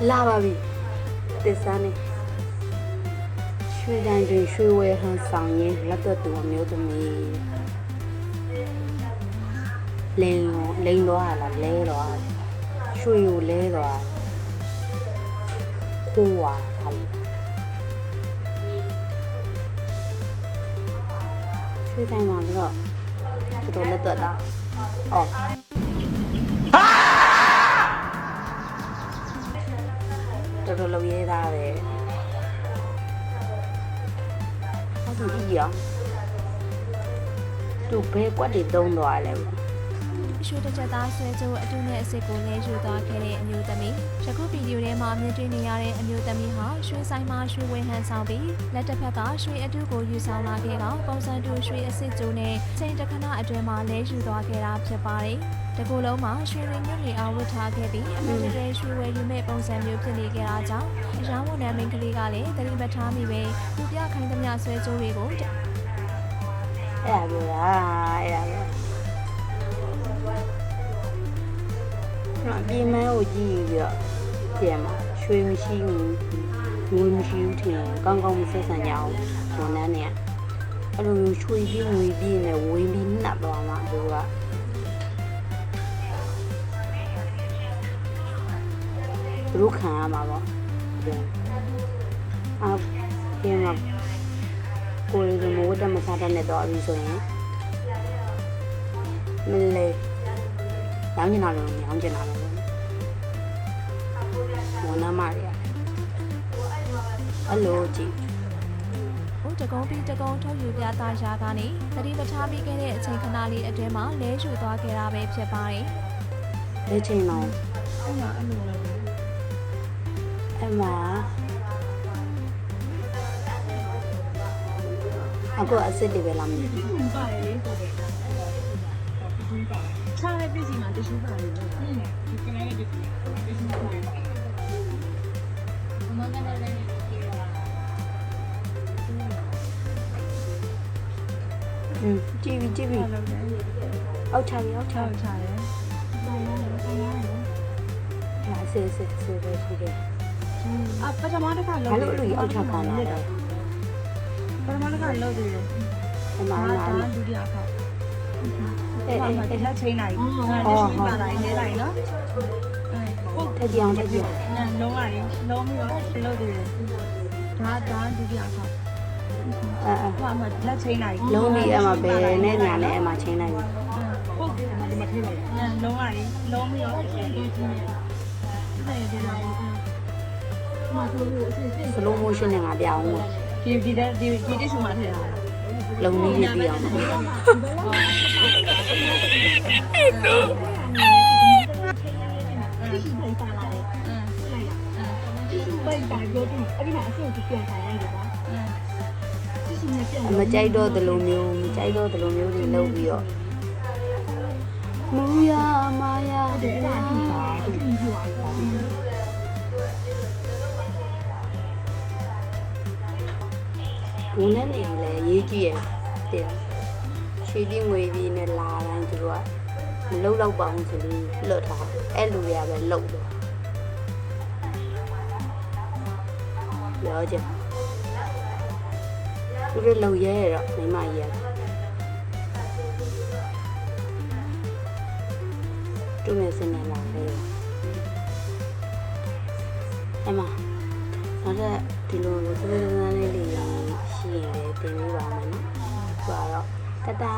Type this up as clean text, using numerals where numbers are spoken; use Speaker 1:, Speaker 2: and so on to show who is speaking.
Speaker 1: လာပါပြီတစ်စားနေရွှေတိုင်းတွင်ရွှေဝဲဟန်ဆောင်ရင်လက်သက်သူအမျိုးသမီးလိန်တော့လားလဲတော့ရွှေကိုလဲတော့ခိုးွာထားလို့ရွှေတိုင်းမှာတော့တော်လက်သက်တာအော်တော်လုံးရဲသားပဲဟုတ်ပြီရောသူဘဲကွက်တွေသုံးသွားလဲ
Speaker 2: ရွှေတကြသားဆွဲကျိုးအတူနဲ့အစ်စ်ကိုလဲယူသွားခဲ့တဲ့အမျိုးသမီးယခုဗီဒီယိုထဲမှာမြင်တွေ့နေရတဲ့အမျိုးသမီးဟာရွှေဆိုင်မှာရွှေဝဲဟန်ဆောင်ပြီးလက်တစ်ဖက်ကရွှေအတူကိုယူဆောင်လာခဲ့တော့ပုံစံတူရွှေအစ်စ်ကျိုးနဲ့ချိန်တစ်ခဏအတွင်းမှာလဲယူသွားခဲ့တာဖြစ်ပါတယ်တကူလုံးမှာရွှေရင်းညွန့်နေအောင်ဝတ်ထားခဲ့ပြီးအမှန်တကယ်ရွှေဝဲယူမဲ့ပုံစံမျိုးဖြစ်နေကြတာကြောင့်အရောင်းဝန်ထမ်းမင်းကလေးကလည်းတတိမထားမိပဲသူပြခိုင်းသမျှဆွဲကျိုးတွေကို
Speaker 1: အဲ့ဒါပြောတာအဲ့ဒါပြေမန်းကိုကြည့်ပြီးတော့ပြန်မှာရွှေမရှိဘူးငွေမရှိဘူးထင်ကောင်းကောင်းမဆက်ဆံကြအောင်ဝန်ထမ်းတွေကအဲ့လိုမျိုးရွှေကြီးငွေကြီးနဲ့ဝင်းပြီးနှပ်သွားမှာသူကဘုခံရမှာပေါ့အာပြန်မှာကိုယ်ကမိုးတက်မစားတဲ့နဲ့တော့အပြီးဆိုရင်မလဲရောင်းကျင်တာလို့ရောင်းကျင်တာလို့ဝန်ထမ်းမတွေအဲ့လိုကြည့်
Speaker 2: တကုံးပြီးတကုံးထုတ်ယူပြသရာကနေသတိမထားပြီးခဲ့တဲ့အချိန်ခဏလေးအတွင်းမှာလဲယူသွားခဲ့တာပဲဖြစ်ပါတယ်
Speaker 1: ။ဒီချိန်မှာအဲ့မှာအခုအစ်စ်တွေပဲလာမယ်။ပါတယ်လေဟုတ်တယ်။ချားတဲ့ပြည်စီမှာတ िश ူးပါလေ။ဒီကနေ့လည်းတ िश ူးပါတယ်။မမကလည်းကြည့်ပြီအောက်ချပြီ။ဟာဆေးပဲရှိတယ်
Speaker 3: ပထမတစ်ခါ
Speaker 1: လောက်ဘာလို့လူကြီးအောက်ချခံလာလဲ
Speaker 3: ပထမတစ်ခါလောက်တယ်
Speaker 1: အမှန်
Speaker 3: ဒုတိယအခါလက်ချိန်လိုက်ပါလိုက်နေလိုက်နော်
Speaker 1: ထက်ကြအောင်
Speaker 3: လုံးရတယ်လုံးပြီးတော့လောက်တယ်ဒါဒုတိယအခါဟိုမှာလက်ချိန်လိုက်
Speaker 1: လုံးပြီးအမှဘယ်နဲ့ညာနဲ့အမှချိန်လိုက်ပြီ
Speaker 3: ဟုတ်တယ်ဒီမှာထိလိုက်လုံးရတယ်လုံးပြီးတော့
Speaker 1: စလိုမိုးရှင်းနဲ့ငါပြအောင်လို့
Speaker 3: ဒီတစ်ဆူမှာထည့်တာ
Speaker 1: လုံနည်းလေးပြအောင်မကြိုက်တော့တလိုမျိုးတွေလုပ်ပြီးတော့မူရမာယာဘုန်းနဲ့နေလေရေးကြည့်ရတဲ့ရွှေတိငွေပြီးနဲ့လာတိုင်းသူတို့ကမလုံတော့ပါဘူးဆိုပြီးလွတ်ထားအဲ့လူတွေကပဲလုံတော့ပြောကြသူတို့လုံရဲရတော့မိမကြီးရသူနဲ့စနေလာလေအမနောက်ထပ်ဒီလိုစနေလေးလေးရှိရင်လည်းတင်ပေးပါမယ်နော်ဆိုတော့တတာ